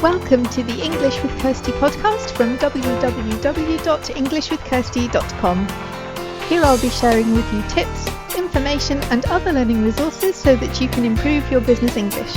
Welcome to the English with Kirsty podcast from www.englishwithkirsty.com. Here I'll be sharing with you tips, information and other learning resources so that you can improve your business English.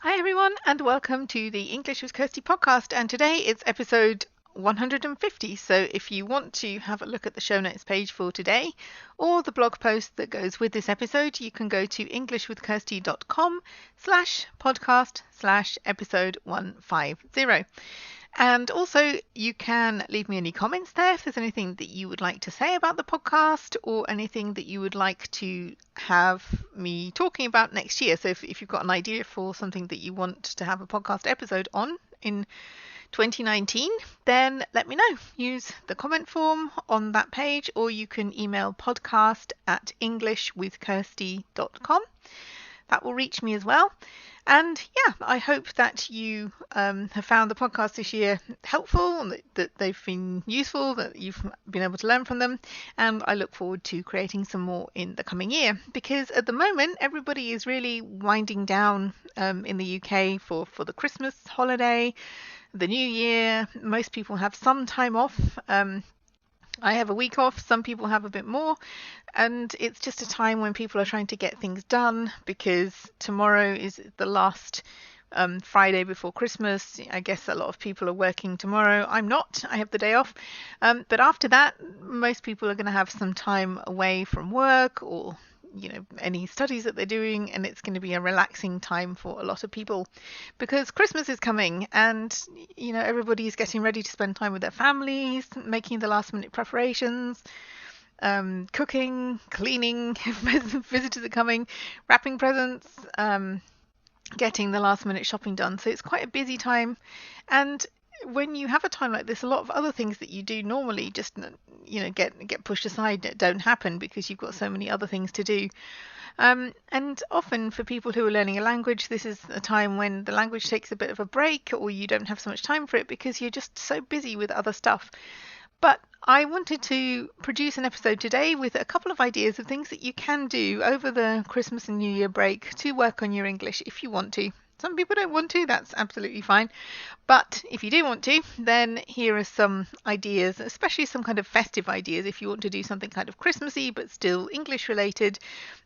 Hi everyone and welcome to the English with Kirsty podcast, and today it's episode 150. So if you want to have a look at the show notes page for today or the blog post that goes with this episode, you can go to englishwithkirsty.com/podcast/episode 150. And also you can leave me any comments there if there's anything that you would like to say about the podcast or anything that you would like to have me talking about next year. So if you've got an idea for something that you want to have a podcast episode on in 2019, then let me know. Use the comment form on that page, or you can email podcast@englishwithkirsty.com. That will reach me as well. And yeah, I hope that you have found the podcast this year helpful, that they've been useful, that you've been able to learn from them. And I look forward to creating some more in the coming year, because at the moment everybody is really winding down in the UK for the Christmas holiday, the New Year. Most people have some time off. I have a week off, some people have a bit more, and it's just a time when people are trying to get things done, because tomorrow is the last Friday before Christmas. I guess a lot of people are working tomorrow. I'm not, I have the day off, but after that most people are going to have some time away from work or any studies that they're doing, and it's going to be a relaxing time for a lot of people because Christmas is coming, and everybody's getting ready to spend time with their families, making the last minute preparations, cooking, cleaning, visitors are coming, wrapping presents, getting the last minute shopping done. So it's quite a busy time, and when you have a time like this, a lot of other things that you do normally just get pushed aside, don't happen because you've got so many other things to do. And often for people who are learning a language, this is a time when the language takes a bit of a break, or you don't have so much time for it because you're just so busy with other stuff. But I wanted to produce an episode today with a couple of ideas of things that you can do over the Christmas and New Year break to work on your English if you want to. Some people don't want to, that's absolutely fine. But if you do want to, then here are some ideas, especially some kind of festive ideas. If you want to do something kind of Christmassy but still English related,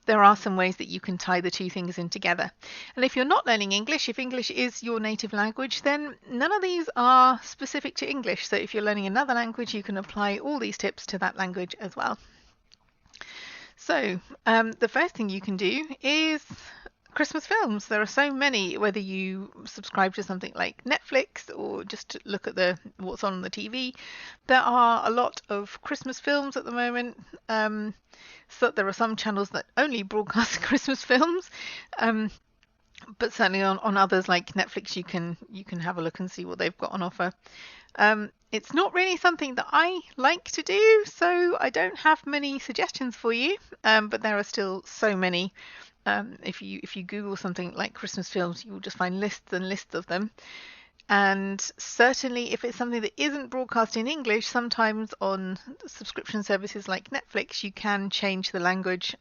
there are some ways that you can tie the two things in together. And if you're not learning English, if English is your native language, then none of these are specific to English. So if you're learning another language, you can apply all these tips to that language as well. So the first thing you can do is Christmas films. There are so many, whether you subscribe to something like Netflix or just look at what's on the TV. There are a lot of Christmas films at the moment. So there are some channels that only broadcast Christmas films, but certainly on others like Netflix you can have a look and see what they've got on offer. It's not really something that I like to do, so I don't have many suggestions for you, but there are still so many. If you Google something like Christmas films, you will just find lists and lists of them. And certainly if it's something that isn't broadcast in English, sometimes on subscription services like Netflix you can change the language,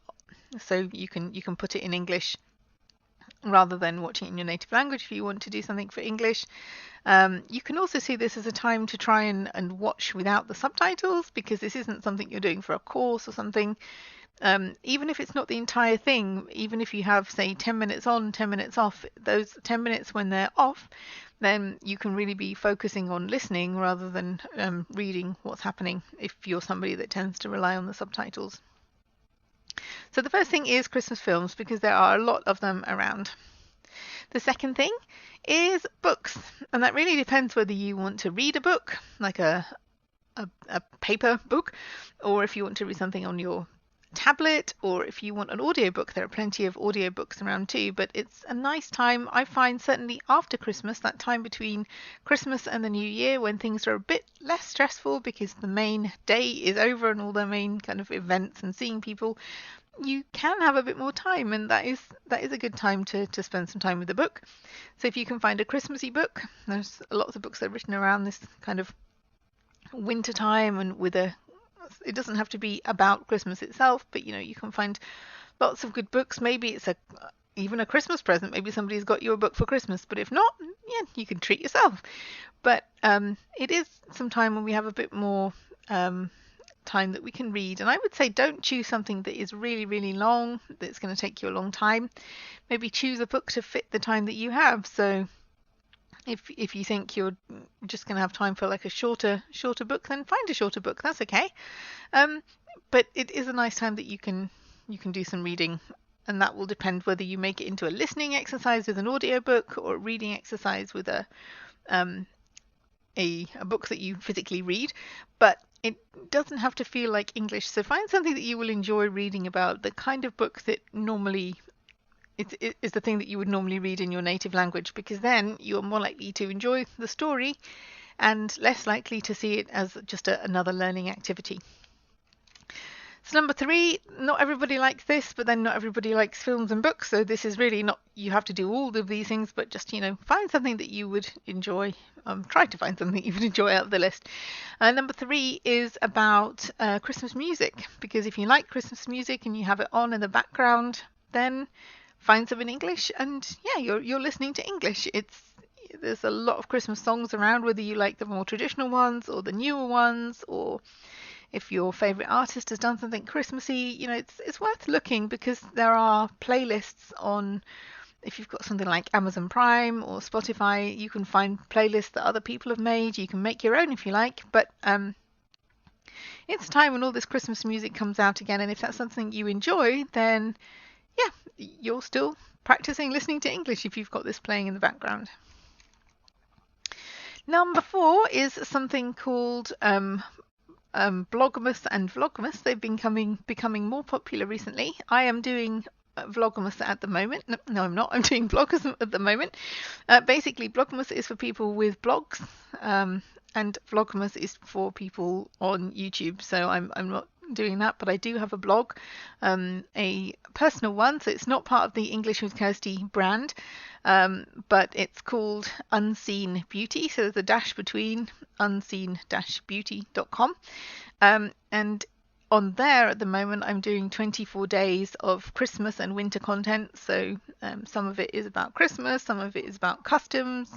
so you can put it in English rather than watching it in your native language if you want to do something for English. You can also see this as a time to try and watch without the subtitles, because this isn't something you're doing for a course or something. Even if it's not the entire thing, even if you have, say, 10 minutes on, 10 minutes off, those 10 minutes when they're off, then you can really be focusing on listening rather than reading what's happening if you're somebody that tends to rely on the subtitles. So the first thing is Christmas films, because there are a lot of them around. The second thing is books, and that really depends whether you want to read a book, like a paper book, or if you want to read something on your tablet, or if you want an audiobook. There are plenty of audiobooks around too, but it's a nice time, I find, certainly after Christmas, that time between Christmas and the New Year, when things are a bit less stressful because the main day is over and all the main kind of events and seeing people. you can have a bit more time, and that is a good time to spend some time with a book. So if you can find a Christmassy book, there's lots of books that are written around this kind of winter time, and it doesn't have to be about Christmas itself, but you can find lots of good books. Maybe it's even a Christmas present. Maybe somebody's got you a book for Christmas, but if not, yeah, you can treat yourself. But it is some time when we have a bit more time that we can read. And I would say don't choose something that is really, really long, that's going to take you a long time. Maybe choose a book to fit the time that you have. So if you think you're just going to have time for like a shorter book, then find a shorter book. That's okay. But it is a nice time that you can do some reading, and that will depend whether you make it into a listening exercise with an audiobook or a reading exercise with a book that you physically read. But it doesn't have to feel like English. So find something that you will enjoy reading about, the kind of book that normally is the thing that you would normally read in your native language, because then you're more likely to enjoy the story and less likely to see it as just another learning activity. So number 3, not everybody likes this, but then not everybody likes films and books. So this is really not, you have to do all of these things, but just, find something that you would enjoy. Try to find something you would enjoy out of the list. Number 3 is about Christmas music, because if you like Christmas music and you have it on in the background, then find some in English, and yeah, you're listening to English. There's a lot of Christmas songs around, whether you like the more traditional ones or the newer ones, or if your favorite artist has done something Christmassy, it's worth looking, because there are playlists on, if you've got something like Amazon Prime or Spotify, you can find playlists that other people have made. You can make your own if you like, but it's a time when all this Christmas music comes out again, and if that's something you enjoy, then yeah, you're still practicing listening to English if you've got this playing in the background. Number 4 is something called Blogmas and Vlogmas. They've been becoming more popular recently. I am doing Vlogmas at the moment. No, I'm not. I'm doing bloggers at the moment. Basically, Vlogmas is for people with blogs, and Vlogmas is for people on YouTube. So I'm not doing that, but I do have a blog, a personal one, so it's not part of the English with Kirsty brand, but it's called Unseen Beauty, so there's a dash between, unseen-beauty.com, and on there at the moment I'm doing 24 days of Christmas and winter content. So some of it is about Christmas, some of it is about customs,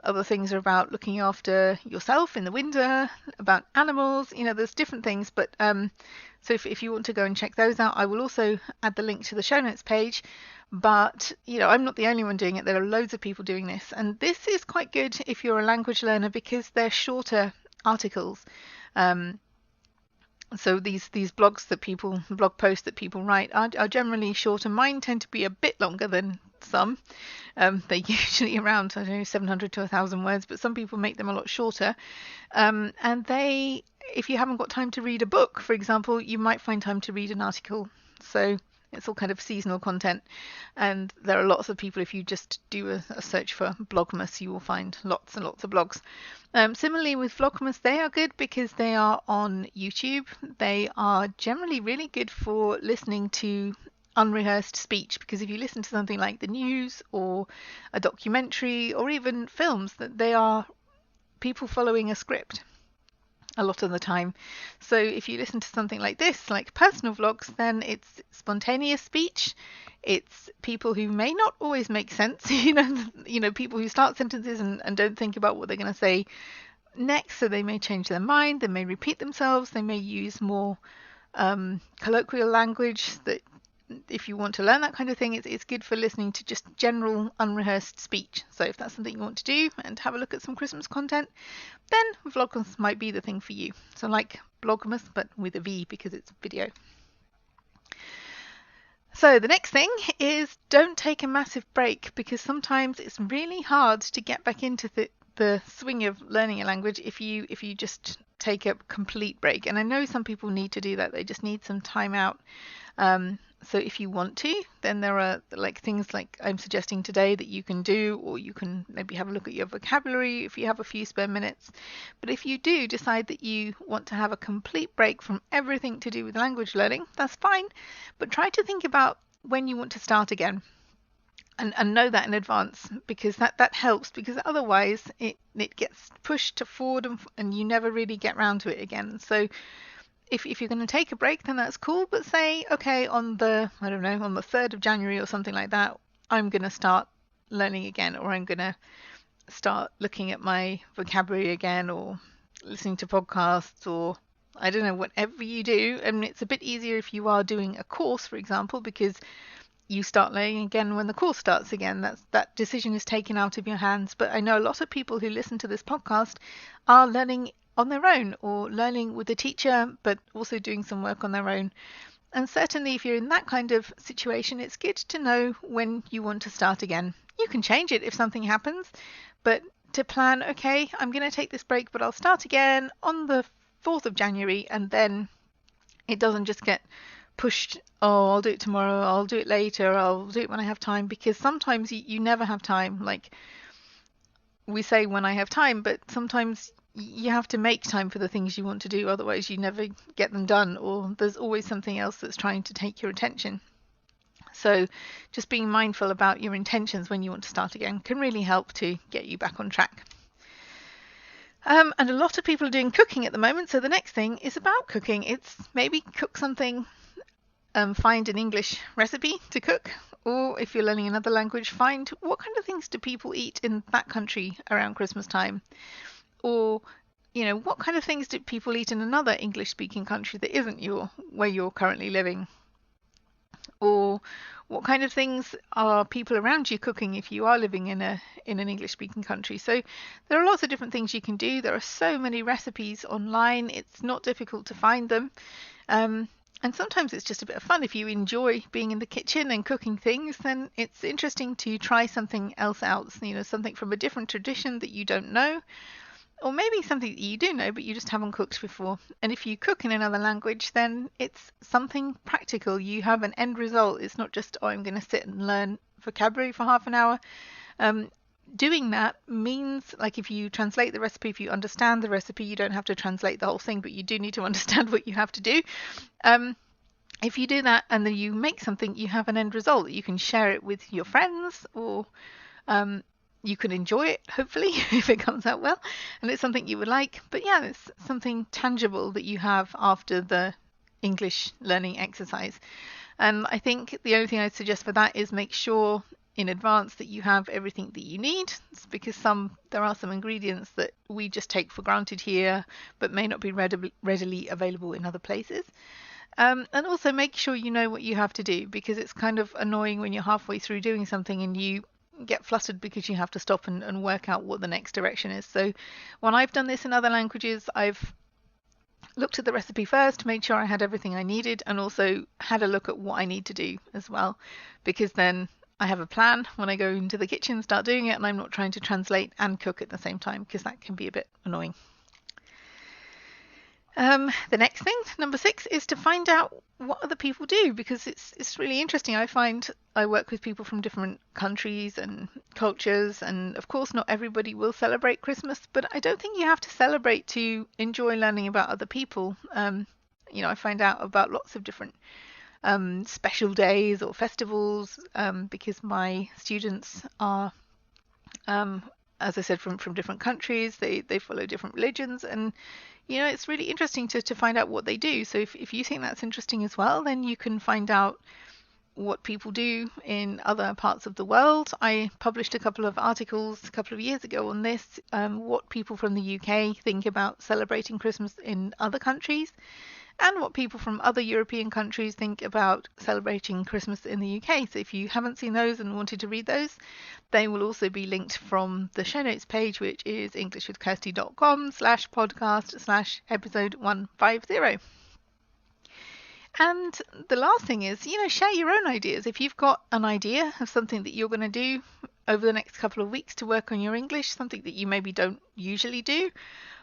other things are about looking after yourself in the winter, about animals, there's different things. But so if you want to go and check those out, I will also add the link to the show notes page. But I'm not the only one doing it. There are loads of people doing this, and this is quite good if you're a language learner, because they're shorter articles. So these blog posts that people write are generally shorter. Mine tend to be a bit longer than some. They're usually around, 700 to 1,000 words, but some people make them a lot shorter. And if you haven't got time to read a book, for example, you might find time to read an article. So it's all kind of seasonal content. And there are lots of people, if you just do a search for Vlogmas, you will find lots and lots of blogs. Similarly with Vlogmas, they are good because they are on YouTube. They are generally really good for listening to unrehearsed speech, because if you listen to something like the news or a documentary or even films, that they are people following a script a lot of the time. So if you listen to something like this, like personal vlogs, then it's spontaneous speech. It's people who may not always make sense, people who start sentences and don't think about what they're going to say next, so they may change their mind, they may repeat themselves, they may use more colloquial language. That if you want to learn that kind of thing, it's good for listening to just general unrehearsed speech. So if that's something you want to do and have a look at some Christmas content, then Vlogmas might be the thing for you. So like Blogmas, but with a V, because it's video. So the next thing is, don't take a massive break, because sometimes it's really hard to get back into the swing of learning a language if you just take a complete break. And I know some people need to do that. They just need some time out. So if you want to, then there are like things like I'm suggesting today that you can do, or you can maybe have a look at your vocabulary if you have a few spare minutes. But if you do decide that you want to have a complete break from everything to do with language learning, that's fine. But try to think about when you want to start again. And know that in advance, because that helps, because otherwise it gets pushed to forward, and you never really get round to it again. So if you're going to take a break, then that's cool. But say, okay, on the 3rd of January or something like that, I'm going to start learning again, or I'm going to start looking at my vocabulary again, or listening to podcasts, or I don't know, whatever you do. And it's a bit easier if you are doing a course, for example, because you start learning again when the course starts again. That decision is taken out of your hands. But I know a lot of people who listen to this podcast are learning on their own, or learning with a teacher, but also doing some work on their own. And certainly if you're in that kind of situation, it's good to know when you want to start again. You can change it if something happens, but to plan, okay, I'm going to take this break, but I'll start again on the 4th of January, and then it doesn't just get pushed, oh, I'll do it tomorrow, I'll do it later, I'll do it when I have time, because sometimes you never have time. Like we say when I have time, but sometimes you have to make time for the things you want to do, otherwise you never get them done, or there's always something else that's trying to take your attention. So just being mindful about your intentions when you want to start again can really help to get you back on track. And a lot of people are doing cooking at the moment, so the next thing is about cooking. It's maybe cook something, find an English recipe to cook, or if you're learning another language, find what kind of things do people eat in that country around Christmas time, or what kind of things do people eat in another English speaking country that isn't where you're currently living, or what kind of things are people around you cooking if you are living in an English speaking country. So there are lots of different things you can do. There are so many recipes online, it's not difficult to find them. And sometimes it's just a bit of fun. If you enjoy being in the kitchen and cooking things, then it's interesting to try something else out, something from a different tradition that you don't know, or maybe something that you do know but you just haven't cooked before. And if you cook in another language, then it's something practical. You have an end result. It's not just, oh, I'm going to sit and learn vocabulary for half an hour. Doing that means, like, if you translate the recipe, if you understand the recipe, you don't have to translate the whole thing, but you do need to understand what you have to do. If you do that and then you make something, you have an end result. You can share it with your friends, or you can enjoy it, hopefully, if it comes out well, and it's something you would like. But yeah, it's something tangible that you have after the English learning exercise. And I think the only thing I'd suggest for that is make sure in advance that you have everything that you need, because there are some ingredients that we just take for granted here but may not be readily available in other places. And also make sure you know what you have to do, because it's kind of annoying when you're halfway through doing something and you get flustered because you have to stop and work out what the next direction is. So when I've done this in other languages, I've looked at the recipe first, made sure I had everything I needed, and also had a look at what I need to do as well, because then I have a plan when I go into the kitchen and start doing it, and I'm not trying to translate and cook at the same time, because that can be a bit annoying. The next thing, number 6, is to find out what other people do, because it's really interesting. I find I work with people from different countries and cultures, and of course not everybody will celebrate Christmas, but I don't think you have to celebrate to enjoy learning about other people. I find out about lots of different special days or festivals, because my students are, as I said, from different countries. They follow different religions, and it's really interesting to find out what they do. So if you think that's interesting as well, then you can find out what people do in other parts of the world. I published a couple of articles a couple of years ago on this, what people from the UK think about celebrating Christmas in other countries, and what people from other European countries think about celebrating Christmas in the UK. So if you haven't seen those and wanted to read those, they will also be linked from the show notes page, which is englishwithkirsty.com/podcast/episode 150. And the last thing is, share your own ideas. If you've got an idea of something that you're going to do over the next couple of weeks to work on your English, something that you maybe don't usually do,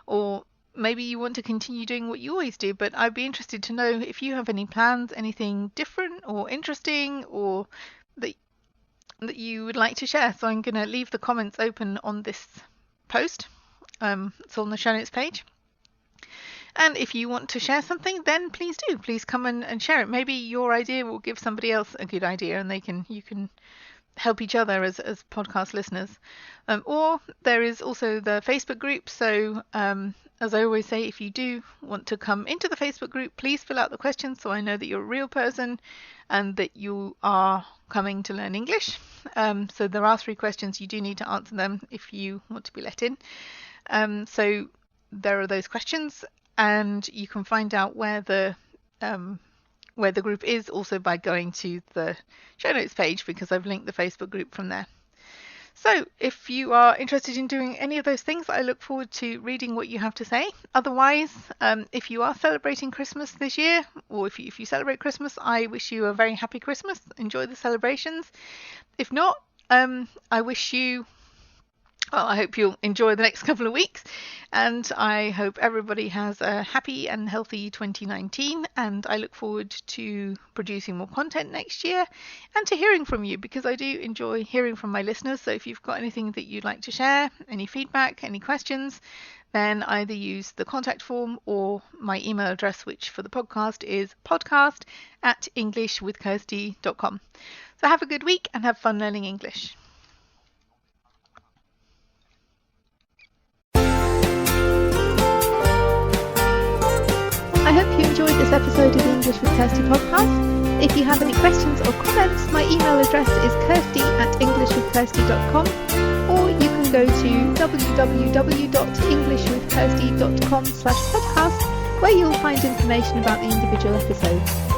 or maybe you want to continue doing what you always do, but I'd be interested to know if you have any plans, anything different or interesting, or that you would like to share. So I'm going to leave the comments open on this post. It's on the show notes page. And if you want to share something, then please do. Please come and share it. Maybe your idea will give somebody else a good idea, and you can help each other as podcast listeners. Or there is also the Facebook group. So as I always say, if you do want to come into the Facebook group, please fill out the questions so I know that you're a real person and that you are coming to learn English. So there are 3 questions. You do need to answer them if you want to be let in. So there are those questions, and you can find out where the group is also by going to the show notes page, because I've linked the Facebook group from there. So if you are interested in doing any of those things, I look forward to reading what you have to say. Otherwise, if you are celebrating Christmas this year, or if you celebrate Christmas, I wish you a very happy Christmas. Enjoy the celebrations. If not, I wish you... Well, I hope you'll enjoy the next couple of weeks, and I hope everybody has a happy and healthy 2019, and I look forward to producing more content next year and to hearing from you, because I do enjoy hearing from my listeners. So if you've got anything that you'd like to share, any feedback, any questions, then either use the contact form or my email address, which for the podcast is podcast@englishwithkirsty.com. So have a good week and have fun learning English. I hope you enjoyed this episode of the English with Kirsty podcast. If you have any questions or comments, my email address is kirsty@englishwithkirsty.com, or you can go to www.englishwithkirsty.com/podcast, where you'll find information about the individual episodes.